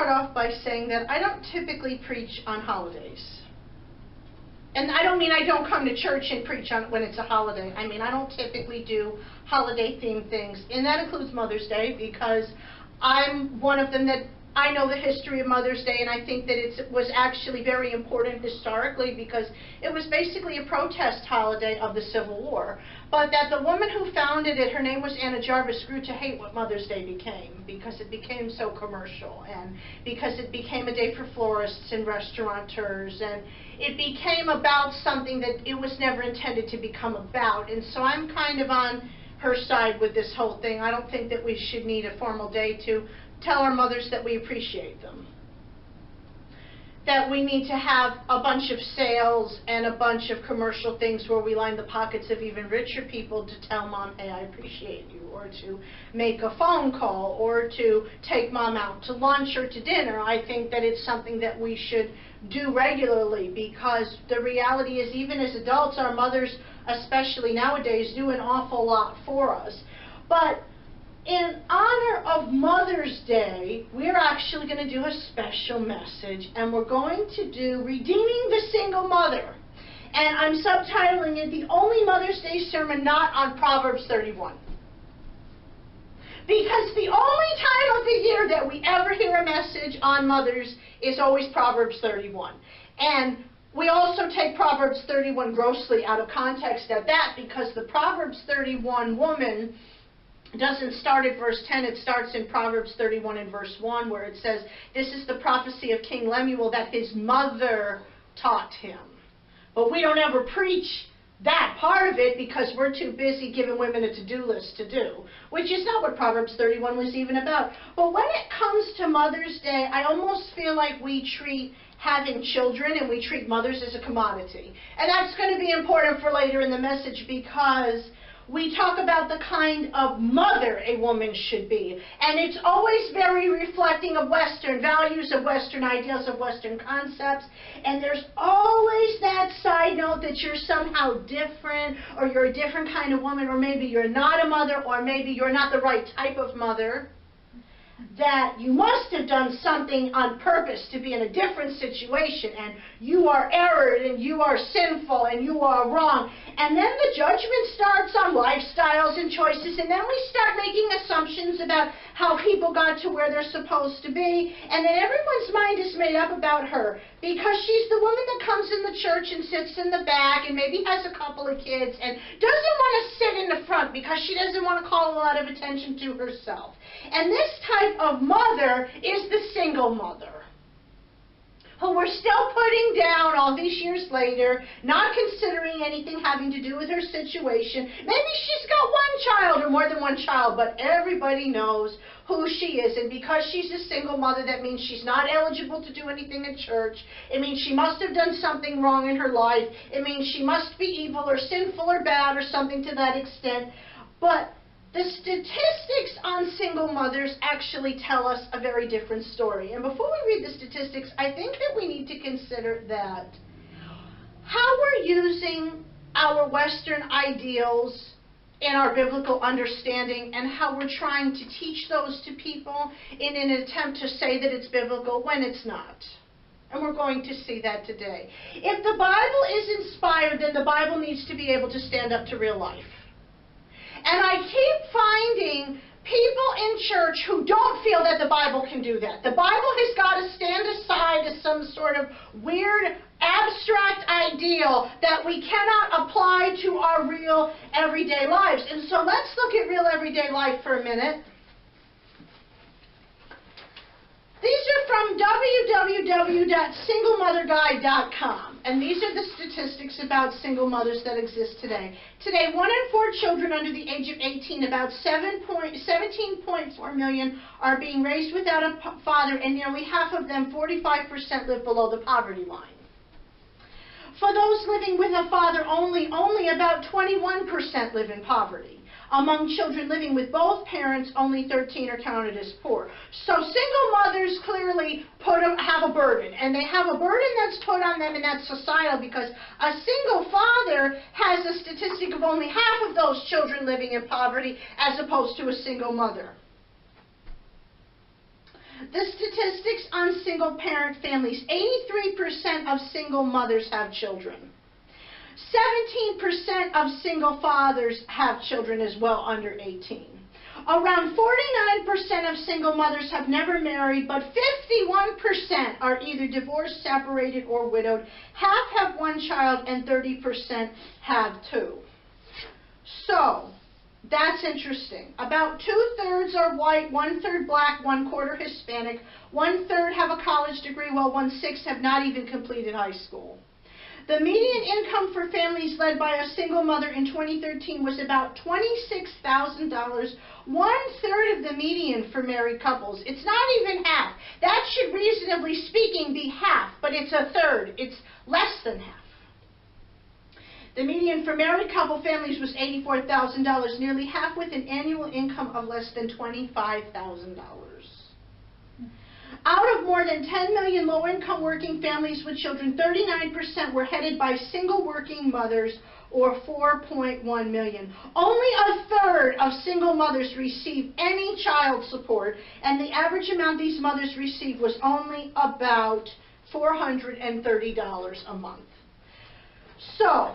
start off by saying that I don't typically preach on holidays. And I don't mean I don't come to church and preach on when it's a holiday. I mean I don't typically do holiday-themed things. And that includes Mother's Day, because I'm one of them that I know the history of Mother's Day, and I think that it was actually very important historically, because it was basically a protest holiday of the Civil War. But that the woman who founded it, her name was Anna Jarvis, grew to hate what Mother's Day became, because it became so commercial, and because it became a day for florists and restaurateurs, and it became about something that it was never intended to become about. And so I'm kind of on her side with this whole thing. I don't think that we should need a formal day to tell our mothers that we appreciate them. That we need to have a bunch of sales and a bunch of commercial things where we line the pockets of even richer people to tell Mom, hey, I appreciate you, or to make a phone call, or to take Mom out to lunch or to dinner. I think that it's something that we should do regularly, because the reality is, even as adults, our mothers, especially nowadays, do an awful lot for us. But in honor of Mother's Day, we're actually going to do a special message, and we're going to do Redeeming the Single Mother. And I'm subtitling it, the only Mother's Day sermon not on Proverbs 31. Because the only time of the year that we ever hear a message on mothers is always Proverbs 31. And we also take Proverbs 31 grossly out of context at that, because the Proverbs 31 woman doesn't start at verse 10, it starts in Proverbs 31 and verse 1, where it says, this is the prophecy of King Lemuel that his mother taught him. But we don't ever preach that part of it, because we're too busy giving women a to-do list to do, which is not what Proverbs 31 was even about. But when it comes to Mother's Day, I almost feel like we treat having children and we treat mothers as a commodity. And that's going to be important for later in the message, because we talk about the kind of mother a woman should be. And it's always very reflecting of Western values, of Western ideals, of Western concepts. And there's always that side note that you're somehow different, or you're a different kind of woman, or maybe you're not a mother, or maybe you're not the right type of mother. That you must have done something on purpose to be in a different situation, and you are erred, and you are sinful, and you are wrong. And then the judgment starts on lifestyles and choices, and then we start making assumptions about how people got to where they're supposed to be, and then everyone's mind is made up about her, because she's the woman that comes in the church and sits in the back and maybe has a couple of kids and doesn't want to sit in the front because she doesn't want to call a lot of attention to herself. And this type of mother is the single mother, who we're still putting down all these years later, not considering anything having to do with her situation. Maybe she's got one child or more than one child, but everybody knows who she is. And because she's a single mother, that means she's not eligible to do anything in church. It means she must have done something wrong in her life. It means she must be evil or sinful or bad or something to that extent. But the statistics on single mothers actually tell us a very different story. And before we read the statistics, I think that we need to consider that how we're using our Western ideals in our biblical understanding, and how we're trying to teach those to people in an attempt to say that it's biblical when it's not. And we're going to see that today. If the Bible is inspired, then the Bible needs to be able to stand up to real life. And I keep finding people in church who don't feel that the Bible can do that. The Bible has got to stand aside as some sort of weird, abstract ideal that we cannot apply to our real, everyday lives. And so let's look at real, everyday life for a minute. These are from www.singlemotherguide.com, and these are the statistics about single mothers that exist today. Today, 1 in 4 children under the age of 18, about 17.4 million, are being raised without a father, and nearly half of them, 45%, live below the poverty line. For those living with a father only about 21% live in poverty. Among children living with both parents, only 13 are counted as poor. So single mothers clearly have a burden, and they have a burden that's put on them, and that's societal, because a single father has a statistic of only half of those children living in poverty as opposed to a single mother. The statistics on single-parent families: 83% of single mothers have children. 17% of single fathers have children as well under 18. Around 49% of single mothers have never married, but 51% are either divorced, separated, or widowed. Half have one child, and 30% have two. So, that's interesting. About 2/3 are white, 1/3 black, 1/4 Hispanic, 1/3 have a college degree, while 1/6 have not even completed high school. The median income for families led by a single mother in 2013 was about $26,000, 1/3 of the median for married couples. It's not even half. That should, reasonably speaking, be half, but it's a third. It's less than half. The median for married couple families was $84,000, nearly half with an annual income of less than $25,000. Out of more than 10 million low-income working families with children, 39% were headed by single working mothers, or 4.1 million. Only a third of single mothers receive any child support, and the average amount these mothers received was only about $430 a month. So,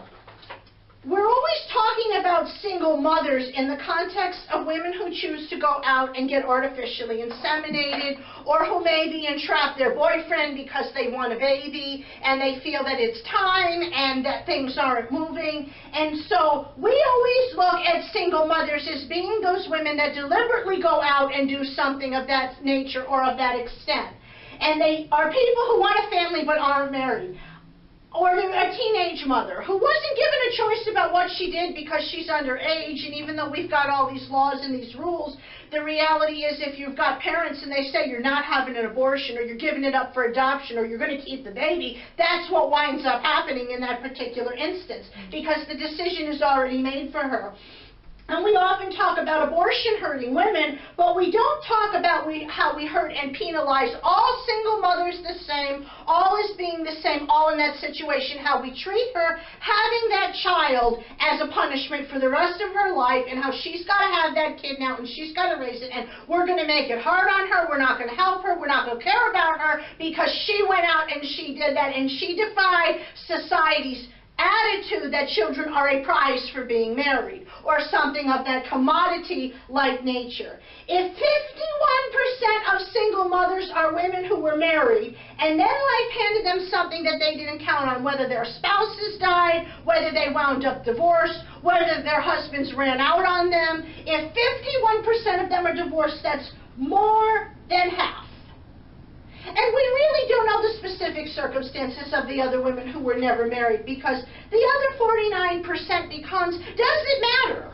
we're always talking about single mothers in the context of women who choose to go out and get artificially inseminated, or who maybe entrap their boyfriend because they want a baby and they feel that it's time and that things aren't moving. And so we always look at single mothers as being those women that deliberately go out and do something of that nature or of that extent. And they are people who want a family but aren't married. Or they're a teenage mother who wasn't given a choice about what she did because she's underage, and even though we've got all these laws and these rules, the reality is if you've got parents and they say you're not having an abortion, or you're giving it up for adoption, or you're going to keep the baby, that's what winds up happening in that particular instance, because the decision is already made for her. And we often talk about abortion hurting women, but we don't talk about how we hurt and penalize all single mothers the same, all as being the same, all in that situation, how we treat her having that child as a punishment for the rest of her life, and how she's got to have that kid now and she's got to raise it, and we're going to make it hard on her, we're not going to help her, we're not going to care about her because she went out and she did that, and she defied society's attitude that children are a prize for being married, or something of that commodity-like nature. If 51% of single mothers are women who were married, and then life handed them something that they didn't count on, whether their spouses died, whether they wound up divorced, whether their husbands ran out on them, if 51% of them are divorced, that's more than half. And we really don't know the specific circumstances of the other women who were never married, because the other 49% becomes, does it matter?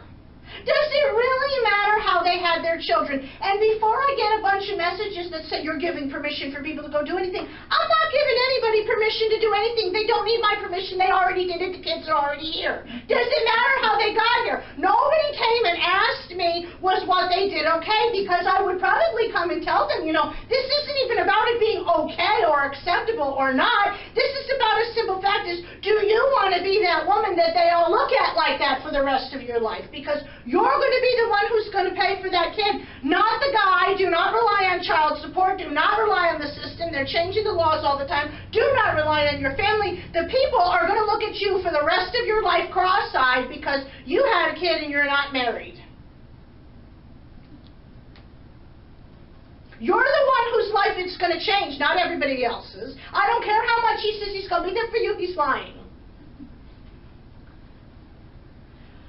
Does it really matter how they had their children? And before I get a bunch of messages that say you're giving permission for people to go do anything, I'm not giving anybody permission to do anything. They don't need my permission. They already did it. The kids are already here. Does it matter how they got here? Nobody came and asked me was what they did okay, because I would probably come and tell them, you know, this isn't even about it being okay or acceptable or not. This is about a simple fact is, do you want to be that woman that they all look at like that for the rest of your life? Because you're going to be the one who's going to pay for that kid, not the guy. Do not rely on child support. Do not rely on the system. They're changing the laws all the time. Do not rely on your family. The people are going to look at you for the rest of your life cross-eyed because you had a kid and you're not married. You're the one whose life it's going to change, not everybody else's. I don't care how much he says he's going to be there for you. He's lying.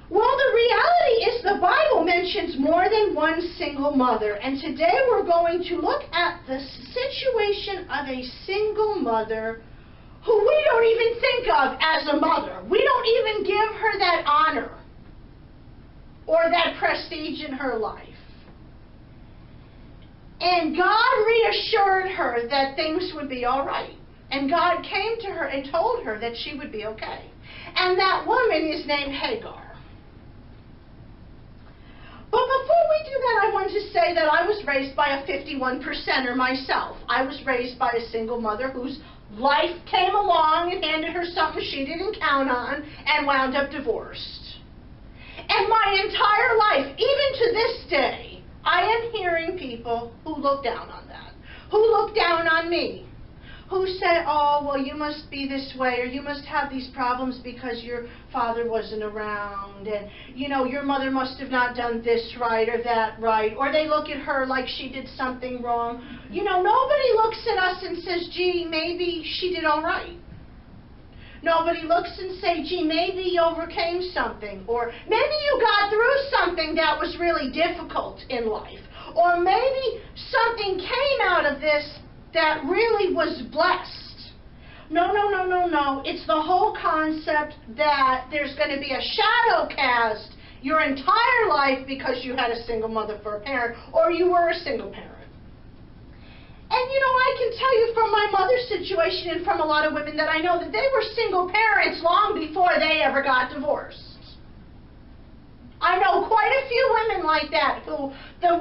Well, the reality is the Bible mentions more than one single mother, and today we're going to look at the situation of a single mother who we don't even think of as a mother. We don't even give her that honor or that prestige in her life. And God reassured her that things would be all right. And God came to her and told her that she would be okay. And that woman is named Hagar. But before we do that, I want to say that I was raised by a 51%er myself. I was raised by a single mother whose life came along and handed her something she didn't count on and wound up divorced. And my entire life, even to this day, I am hearing people who look down on that, Who looked down on me? Who said, oh, well, you must be this way, or you must have these problems because your father wasn't around, and, you know, your mother must have not done this right or that right, or they look at her like she did something wrong. You know, nobody looks at us and says, gee, maybe she did all right. Nobody looks and say, gee, maybe you overcame something, or maybe you got through something that was really difficult in life, or maybe something came out of this that really was blessed. No, no, no, no, no. It's the whole concept that there's going to be a shadow cast your entire life because you had a single mother for a parent, or you were a single parent. And you know, I can tell you from my mother's situation and from a lot of women that I know that they were single parents long before they ever got divorced. I know quite a few women like that who,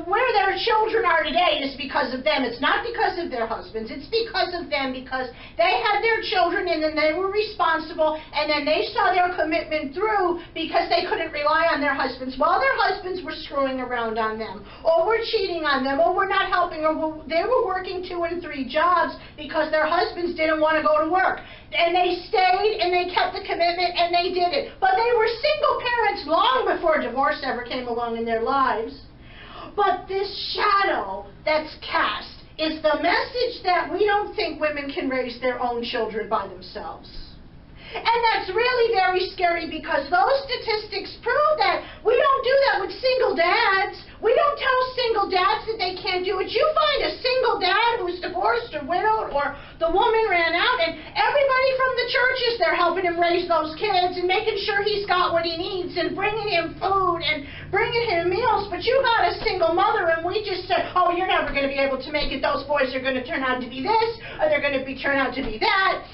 where their children are today is because of them. It's not because of their husbands. It's because of them, because they had their children and then they were responsible, and then they saw their commitment through because they couldn't rely on their husbands while their husbands were screwing around on them, or were cheating on them, or were not helping, or they were working 2 and 3 jobs because their husbands didn't want to go to work. And they stayed, and they kept the commitment, and they did it. But they were single parents long before divorce ever came along in their lives. But this shadow that's cast is the message that we don't think women can raise their own children by themselves. And that's really very scary, because those statistics prove that we don't do that with single dads. We don't tell single dads that they can't do it. You find a single dad who's divorced or widowed, or the woman ran out, and everybody from the churches, they're helping him raise those kids and making sure he's got what he needs and bringing him food and bringing him meals. But you got a single mother, and we just said, oh, you're never going to be able to make it. Those boys are going to turn out to be this, or they're going to turn out to be that.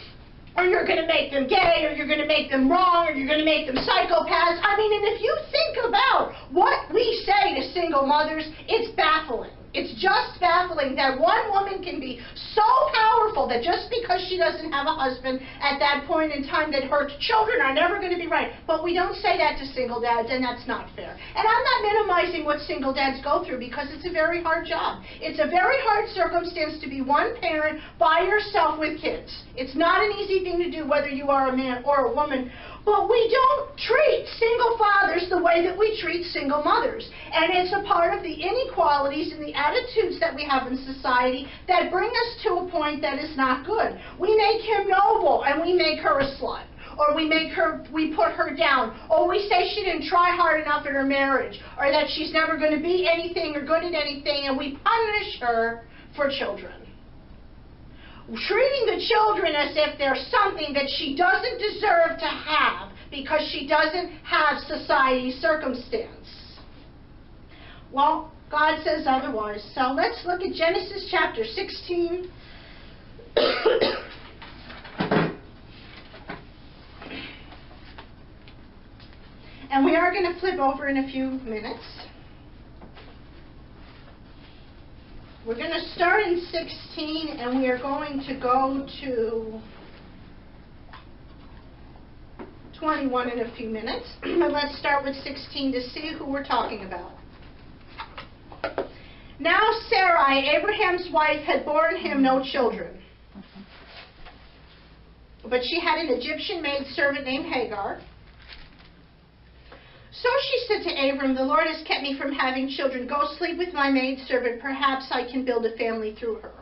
Or you're going to make them gay, or you're going to make them wrong, or you're going to make them psychopaths. I mean, and if you think about what we say to single mothers, it's baffling. It's just baffling that one woman can be so powerful that just because she doesn't have a husband at that point in time, that her children are never going to be right. But we don't say that to single dads, and that's not fair. And I'm not minimizing what single dads go through, because it's a very hard job. It's a very hard circumstance to be one parent by yourself with kids. It's not an easy thing to do, whether you are a man or a woman. But we don't treat single fathers the way that we treat single mothers. And it's a part of the inequalities and the attitudes that we have in society that bring us to a point that is not good. We make him noble, and we make her a slut. Or we put her down. Or we say she didn't try hard enough in her marriage. Or that she's never going to be anything or good at anything. And we punish her for children. Treating the children as if they're something that she doesn't deserve to have because she doesn't have society's circumstance. Well, God says otherwise. So let's look at Genesis chapter 16. And we are going to flip over in a few minutes. We're going to start in 16, and we are going to go to 21 in a few minutes. But let's start with 16 to see who we're talking about. Now Sarai, Abraham's wife, had borne him no children. But she had an Egyptian maidservant named Hagar. So she said to Abram, the Lord has kept me from having children. Go sleep with my maidservant. Perhaps I can build a family through her.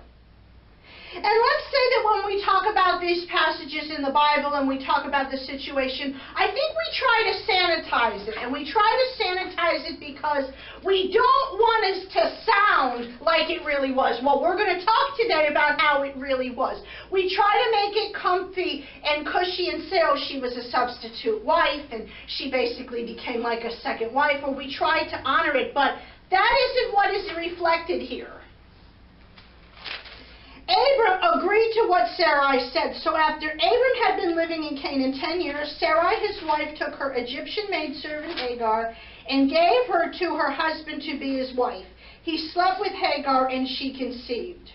And let's say that when we talk about these passages in the Bible and we talk about the situation, I think we try to sanitize it. And we try to sanitize it because we don't want it to sound like it really was. Well, we're going to talk today about how it really was. We try to make it comfy and cushy and say, oh, she was a substitute wife and she basically became like a second wife, or we try to honor it. But that isn't what is reflected here. Abram agreed to what Sarai said. So after Abram had been living in Canaan 10 years, Sarai, his wife, took her Egyptian maidservant Hagar and gave her to her husband to be his wife. He slept with Hagar, and she conceived.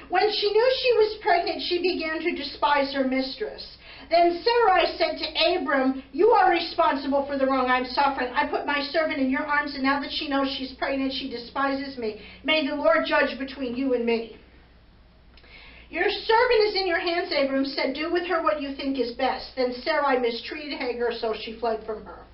When she knew she was pregnant, she began to despise her mistress. Then Sarai said to Abram, you are responsible for the wrong I'm suffering. I put my servant in your arms, and now that she knows she's pregnant, she despises me. May the Lord judge between you and me. Your servant is in your hands, Abram said. Do with her what you think is best. Then Sarai mistreated Hagar, so she fled from her.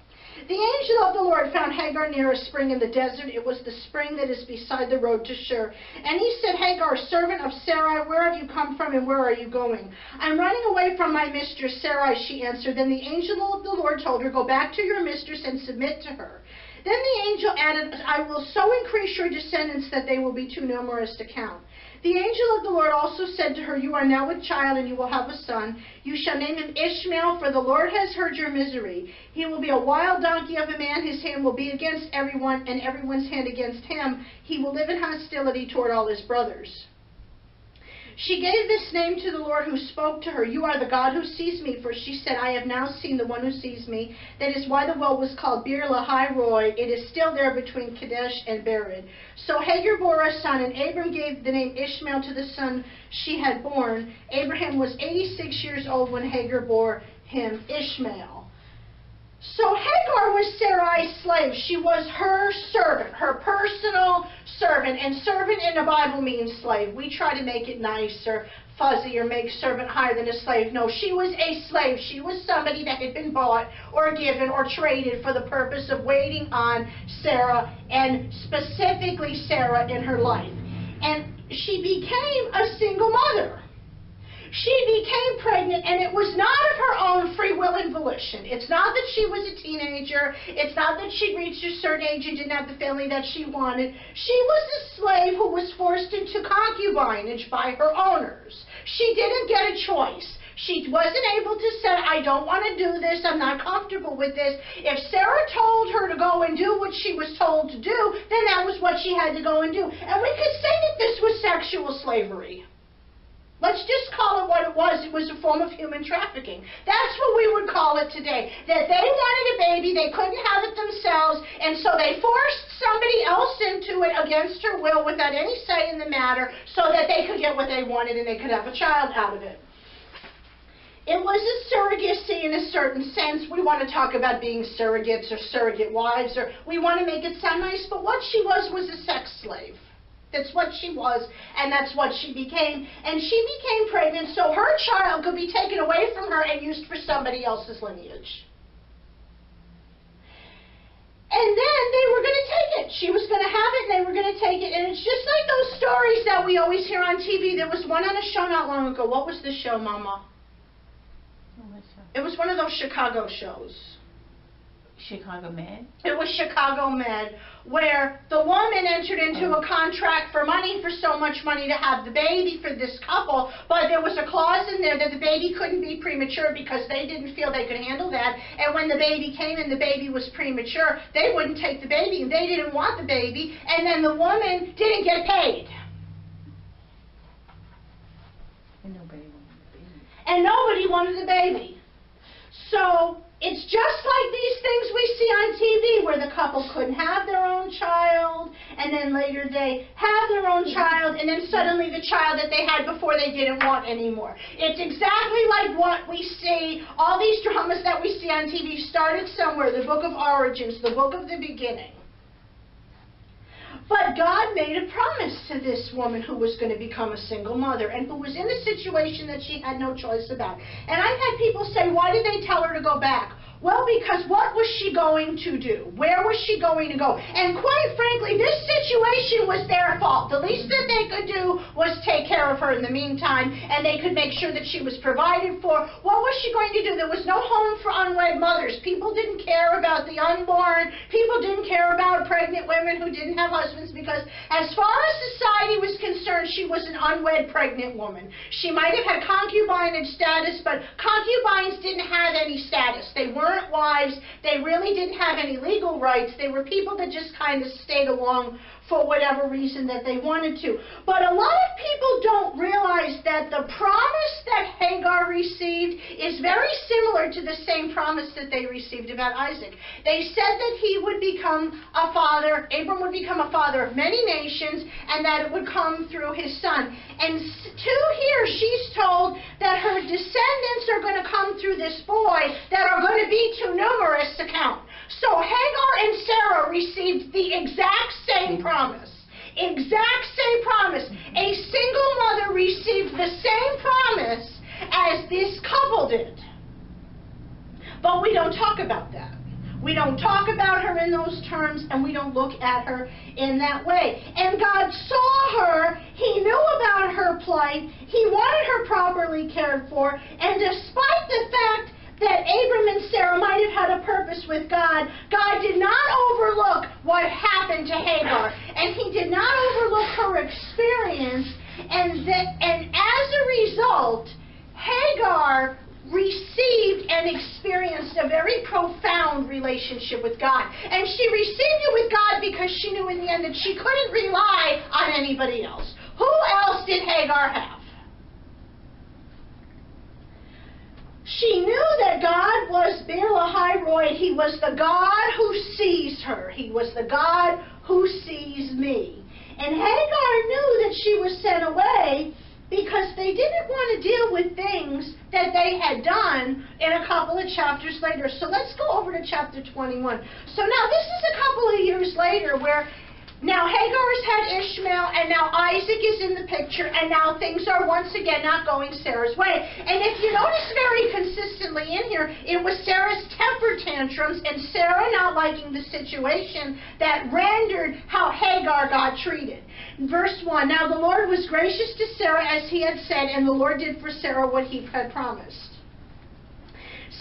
The angel of the Lord found Hagar near a spring in the desert. It was the spring that is beside the road to Shur. And he said, Hagar, servant of Sarai, where have you come from and where are you going? I'm running away from my mistress Sarai, she answered. Then the angel of the Lord told her, go back to your mistress and submit to her. Then the angel added, I will so increase your descendants that they will be too numerous to count. The angel of the Lord also said to her, you are now with child, and you will have a son. You shall name him Ishmael, for the Lord has heard your misery. He will be a wild donkey of a man. His hand will be against everyone, and everyone's hand against him. He will live in hostility toward all his brothers. She gave this name to the Lord who spoke to her. You are the God who sees me. For she said, I have now seen the one who sees me. That is why the well was called Bir Lahai Roi. It is still there between Kadesh and Bered. So Hagar bore a son, and Abram gave the name Ishmael to the son she had born. Abraham was 86 years old when Hagar bore him Ishmael. So Hagar was Sarai's slave. She was her servant, her personal servant. And servant in the Bible means slave. We try to make it nice or fuzzy or make servant higher than a slave. No, she was a slave. She was somebody that had been bought or given or traded for the purpose of waiting on Sarah, and specifically Sarah in her life. And she became a single mother. She became pregnant, and it was not of her own free will and volition. It's not that she was a teenager. It's not that she reached a certain age and didn't have the family that she wanted. She was a slave who was forced into concubinage by her owners. She didn't get a choice. She wasn't able to say, I don't want to do this, I'm not comfortable with this. If Sarah told her to go and do what she was told to do, then that was what she had to go and do. And we could say that this was sexual slavery. Let's just call it what it was. It was a form of human trafficking. That's what we would call it today. That they wanted a baby, they couldn't have it themselves, and so they forced somebody else into it against her will without any say in the matter so that they could get what they wanted and they could have a child out of it. It was a surrogacy in a certain sense. We want to talk about being surrogates or surrogate wives, or we want to make it sound nice, but what she was a sex slave. That's what she was, and that's what she became. And she became pregnant so her child could be taken away from her and used for somebody else's lineage. And then they were going to take it. She was going to have it, and they were going to take it. And it's just like those stories that we always hear on TV. There was one on a show not long ago. What was the show, Mama? It was one of those Chicago shows. Chicago Med? It was Chicago Med, where the woman entered into a contract for money, for so much money to have the baby for this couple, but there was a clause in there that the baby couldn't be premature because they didn't feel they could handle that. And when the baby came and the baby was premature, they wouldn't take the baby, and they didn't want the baby, and then the woman didn't get paid. And nobody wanted the baby. And nobody wanted the baby. So it's just like these things we see on TV where the couple couldn't have their own child, and then later they have their own child, and then suddenly the child that they had before they didn't want anymore. It's exactly like what we see, all these dramas that we see on TV started somewhere, the book of origins, the book of the beginning. But God made a promise to this woman who was going to become a single mother and who was in a situation that she had no choice about. And I've had people say, why did they tell her to go back? Well, because what was she going to do? Where was she going to go? And quite frankly, this situation was their fault. The least that they could do was take care of her in the meantime, and they could make sure that she was provided for. What was she going to do? There was no home for unwed mothers. People didn't care about the unborn. People didn't care about pregnant women who didn't have husbands, because as far as society was concerned, she was an unwed pregnant woman. She might have had concubinage status, but concubines didn't have any status. They weren't wives. They really didn't have any legal rights. They were people that just kind of stayed along for whatever reason that they wanted to. But a lot of people don't realize that the promise that Hagar received is very similar to the same promise that they received about Isaac. They said that he would become a father, Abram would become a father of many nations, and that it would come through his son. And to here, she's told that her descendants are going to come through this boy that are going to be too numerous to count. So Hagar and Sarah received the exact same promise. Exact same promise. A single mother received the same did. But we don't talk about that. We don't talk about her in those terms, and we don't look at her in that way. And God saw her. He knew about her plight. He wanted her properly cared for. And despite the fact that Abram and Sarah might have had a purpose with God, God did not overlook what happened to Hagar. And He did not overlook her experience. And as a result, Hagar received and experienced a very profound relationship with God. And she received it with God because she knew in the end that she couldn't rely on anybody else. Who else did Hagar have? She knew that God was Beer-lahai-roi. He was the God who sees her. He was the God who sees me. And Hagar knew that she was sent away because they didn't want to deal with things that they had done in a couple of chapters later. So let's go over to chapter 21. So now this is a couple of years later where now Hagar's had Ishmael, and now Isaac is in the picture, and now things are once again not going Sarah's way. And if you notice very consistently in here, it was Sarah's temper tantrums and Sarah not liking the situation that rendered how Hagar got treated. Verse 1, now the Lord was gracious to Sarah as He had said, and the Lord did for Sarah what He had promised.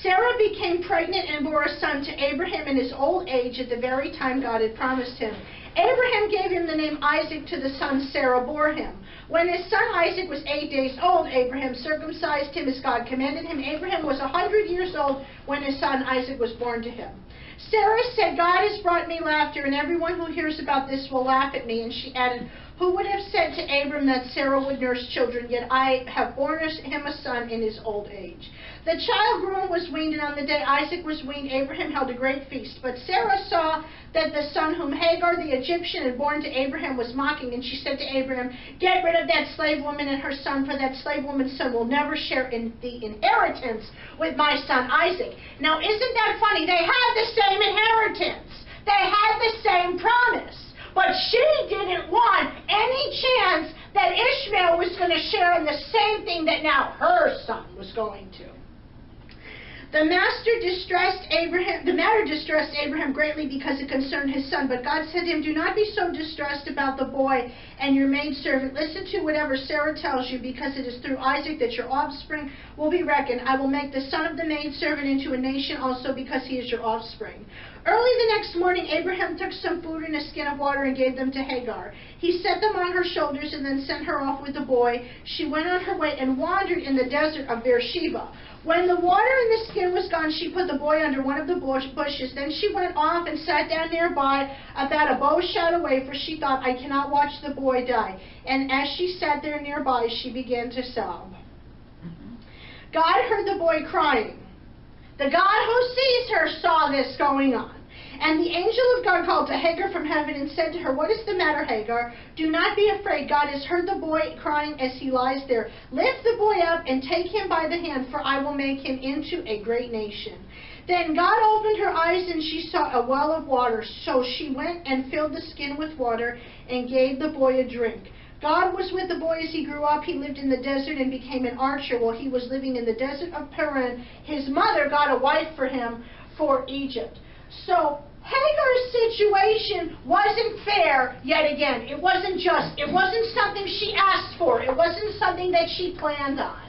Sarah became pregnant and bore a son to Abraham in his old age at the very time God had promised him. Abraham gave him the name Isaac to the son Sarah bore him. When his son Isaac was 8 days old, Abraham circumcised him as God commanded him. Abraham was 100 years old when his son Isaac was born to him. Sarah said, God has brought me laughter, and everyone who hears about this will laugh at me. And she added, who would have said to Abram that Sarah would nurse children, yet I have borne him a son in his old age. The child grew and was weaned, and on the day Isaac was weaned, Abraham held a great feast. But Sarah saw that the son whom Hagar the Egyptian had borne to Abraham was mocking, and she said to Abraham, get rid of that slave woman and her son, for that slave woman's son will never share in the inheritance with my son Isaac. Now, isn't that funny? They had the same inheritance. They had the same promise. But she didn't want any chance that Ishmael was going to share in the same thing that now her son was going to. The matter distressed Abraham greatly because it concerned his son. But God said to him, do not be so distressed about the boy and your maidservant. Listen to whatever Sarah tells you, because it is through Isaac that your offspring will be reckoned. I will make the son of the maidservant into a nation also, because he is your offspring. Early the next morning, Abraham took some food and a skin of water and gave them to Hagar. He set them on her shoulders and then sent her off with the boy. She went on her way and wandered in the desert of Beersheba. When the water in the skin was gone, she put the boy under one of the bushes. Then she went off and sat down nearby, about a bow shot away, for she thought, I cannot watch the boy die. And as she sat there nearby, she began to sob. God heard the boy crying. The God who sees her saw this going on. And the angel of God called to Hagar from heaven and said to her, what is the matter, Hagar? Do not be afraid. God has heard the boy crying as he lies there. Lift the boy up and take him by the hand, for I will make him into a great nation. Then God opened her eyes, and she saw a well of water. So she went and filled the skin with water and gave the boy a drink. God was with the boy as he grew up. He lived in the desert and became an archer while he was living in the desert of Paran. His mother got a wife for him for Egypt. So Hagar's situation wasn't fair yet again. It wasn't just. It wasn't something she asked for. It wasn't something that she planned on.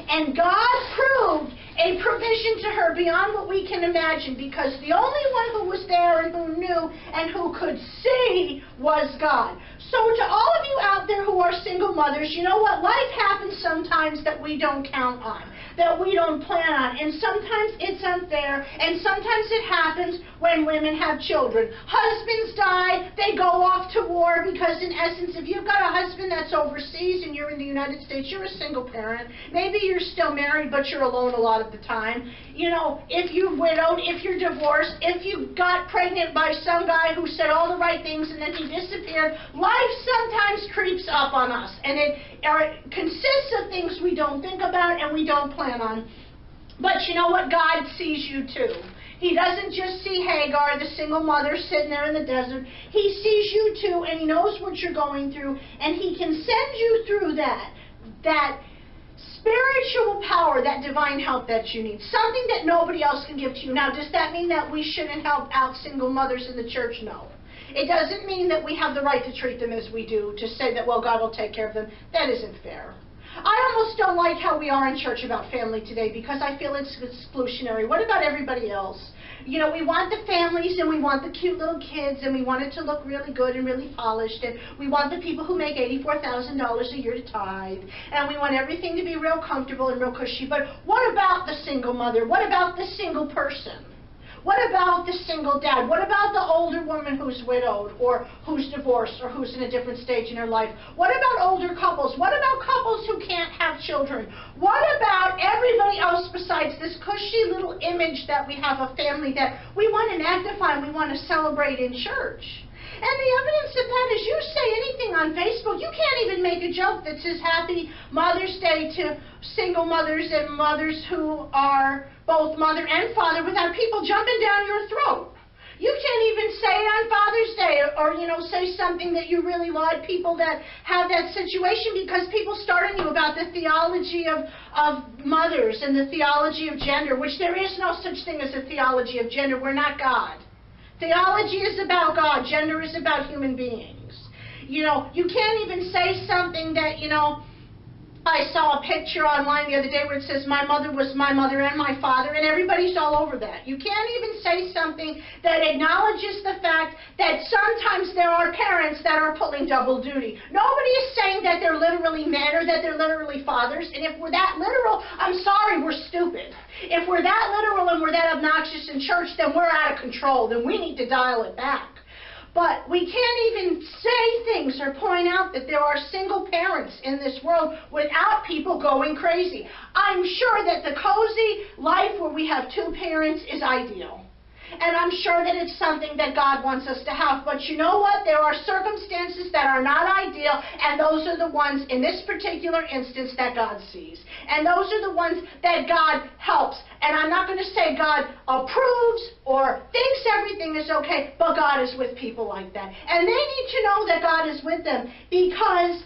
And God proved a provision to her beyond what we can imagine, because the only one who was there and who knew and who could see was God. So to all of you out there who are single mothers, you know what? Life happens sometimes that we don't count on, that we don't plan on. And sometimes it's unfair, and sometimes it happens when women have children. Husbands die, they go off to war, because in essence, if you've got a husband that's overseas and you're in the United States, you're a single parent. Maybe you're still married, but you're alone a lot of the time. You know, if you're widowed, if you're divorced, if you got pregnant by some guy who said all the right things and then he disappeared, life sometimes creeps up on us, and it consists of things we don't think about and we don't plan on. But you know what? God sees you too. He doesn't just see Hagar, the single mother sitting there in the desert. He sees you too, and he knows what you're going through, and he can send you through that spiritual power, that divine help that you need, something that nobody else can give to you. Now, does that mean that we shouldn't help out single mothers in the church? No. It doesn't mean that we have the right to treat them as we do, to say that, well, God will take care of them. That isn't fair. I almost don't like how we are in church about family today, because I feel it's exclusionary. What about everybody else? You know, we want the families, and we want the cute little kids, and we want it to look really good and really polished, and we want the people who make $84,000 a year to tithe, and we want everything to be real comfortable and real cushy. But what about the single mother? What about the single person? What about the single dad? What about the older woman who's widowed, or who's divorced, or who's in a different stage in her life? What about older couples? What about couples who can't have children? What about everybody else besides this cushy little image that we have of family that we want to magnify and we want to celebrate in church? And the evidence of that is, you say anything on Facebook, you can't even make a joke that says Happy Mother's Day to single mothers and mothers who are both mother and father without people jumping down your throat. You can't even say it on Father's Day, or, you know, say something that you really laud people that have that situation, because people start on you about the theology of mothers and the theology of gender, which there is no such thing as a theology of gender. We're not God. Theology is about God. Gender is about human beings. You know, you can't even say something that, you know, I saw a picture online the other day where it says my mother was my mother and my father, and everybody's all over that. You can't even say something that acknowledges the fact that sometimes there are parents that are pulling double duty. Nobody is saying that they're literally men or that they're literally fathers, and if we're that literal, I'm sorry, we're stupid. If we're that literal and we're that obnoxious in church, then we're out of control. Then we need to dial it back. But we can't even say things or point out that there are single parents in this world without people going crazy. I'm sure that the cozy life where we have two parents is ideal. And I'm sure that it's something that God wants us to have. But you know what? There are circumstances that are not ideal, and those are the ones, in this particular instance, that God sees. And those are the ones that God helps. And I'm not going to say God approves or thinks everything is okay, but God is with people like that. And they need to know that God is with them, because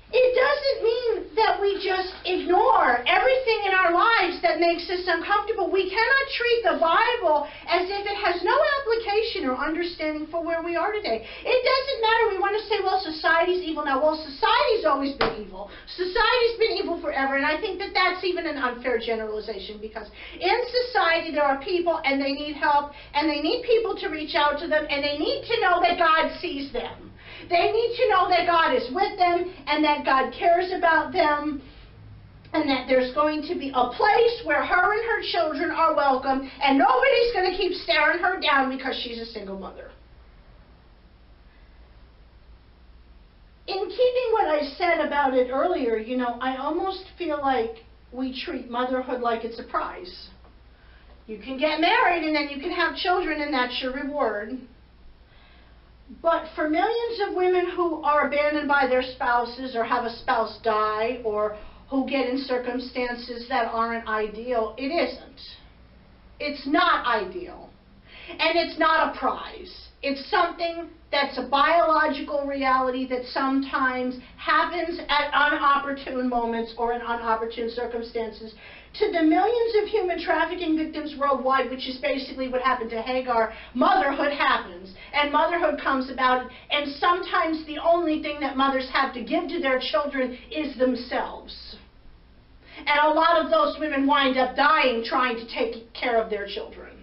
it doesn't mean that we just ignore everything in our lives that makes us uncomfortable. We cannot treat the Bible as if it has no application or understanding for where we are today. It doesn't matter. We want to say, well, society's evil now. Well, society's always been evil. Society's been evil forever, and I think that that's even an unfair generalization, because in society there are people, and they need help, and they need people to reach out to them, and they need to know that God sees them. They need to know that God is with them, and that God cares about them, and that there's going to be a place where her and her children are welcome, and nobody's going to keep staring her down because she's a single mother. In keeping what I said about it earlier, you know, I almost feel like we treat motherhood like it's a prize. You can get married, and then you can have children, and that's your reward. But for millions of women who are abandoned by their spouses, or have a spouse die, or who get in circumstances that aren't ideal, it isn't. It's not ideal. And it's not a prize. It's something that's a biological reality that sometimes happens at unopportune moments or in unopportune circumstances. To the millions of human trafficking victims worldwide, which is basically what happened to Hagar, motherhood happens, and motherhood comes about, and sometimes the only thing that mothers have to give to their children is themselves. And a lot of those women wind up dying trying to take care of their children.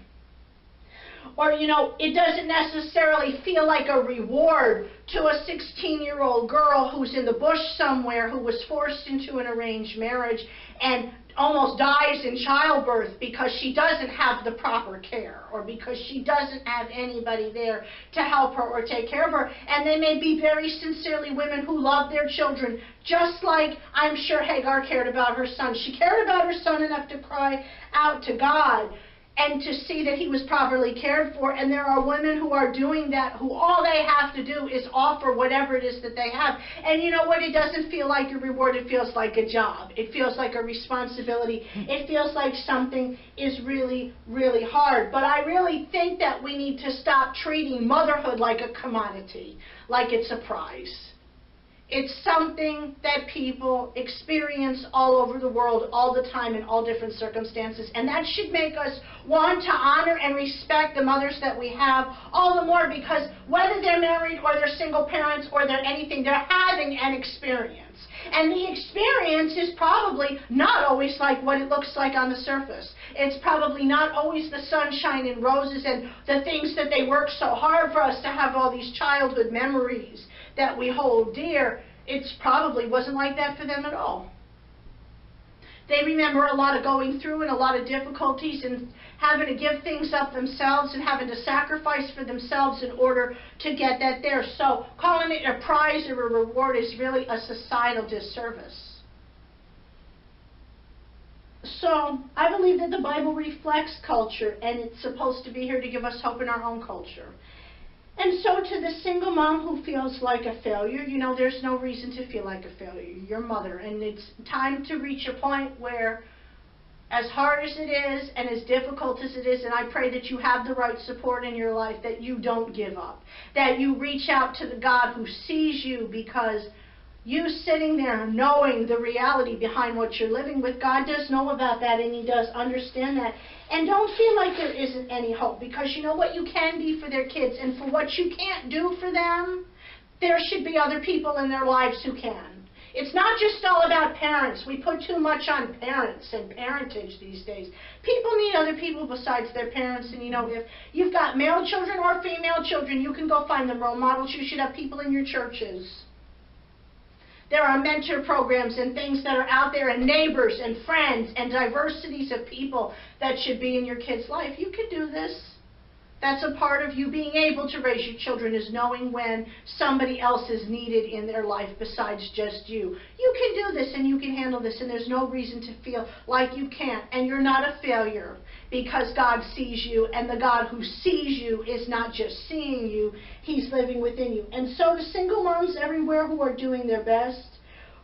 Or, you know, it doesn't necessarily feel like a reward to a 16-year-old girl who's in the bush somewhere, who was forced into an arranged marriage and almost dies in childbirth because she doesn't have the proper care, or because she doesn't have anybody there to help her or take care of her. And they may be very sincerely women who love their children, just like I'm sure Hagar cared about her son. She cared about her son enough to cry out to God and to see that he was properly cared for. And there are women who are doing that, who all they have to do is offer whatever it is that they have. And you know what? It doesn't feel like a reward. It feels like a job. It feels like a responsibility. It feels like something is really, really hard. But I really think that we need to stop treating motherhood like a commodity, like it's a prize. It's something that people experience all over the world all the time in all different circumstances, and that should make us want to honor and respect the mothers that we have all the more, because whether they're married or they're single parents or they're anything, they're having an experience. And the experience is probably not always like what it looks like on the surface. It's probably not always the sunshine and roses and the things that they work so hard for us to have, all these childhood memories that we hold dear. It probably wasn't like that for them at all. They remember a lot of going through and a lot of difficulties and having to give things up themselves and having to sacrifice for themselves in order to get that there. So calling it a prize or a reward is really a societal disservice. So I believe that the Bible reflects culture, and it's supposed to be here to give us hope in our own culture. And so to the single mom who feels like a failure, you know, there's no reason to feel like a failure. You're a mother, and it's time to reach a point where, as hard as it is and as difficult as it is, and I pray that you have the right support in your life, that you don't give up, that you reach out to the God who sees you, because you sitting there knowing the reality behind what you're living with, God does know about that, and He does understand that. And don't feel like there isn't any hope, because you know what you can be for their kids, and for what you can't do for them, there should be other people in their lives who can. It's not just all about parents. We put too much on parents and parentage these days. People need other people besides their parents, and you know, if you've got male children or female children, you can go find them role models. You should have people in your churches. There are mentor programs and things that are out there, and neighbors and friends and diversities of people that should be in your kid's life. You can do this. That's a part of you being able to raise your children, is knowing when somebody else is needed in their life besides just you. You can do this, and you can handle this, and there's no reason to feel like you can't. And you're not a failure, because God sees you, and the God who sees you is not just seeing you, He's living within you. And so the single moms everywhere who are doing their best,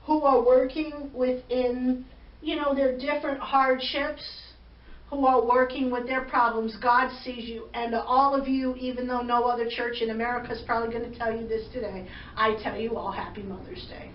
who are working within, you know, their different hardships, who are working with their problems, God sees you. And to all of you, even though no other church in America is probably going to tell you this today, I tell you all Happy Mother's Day.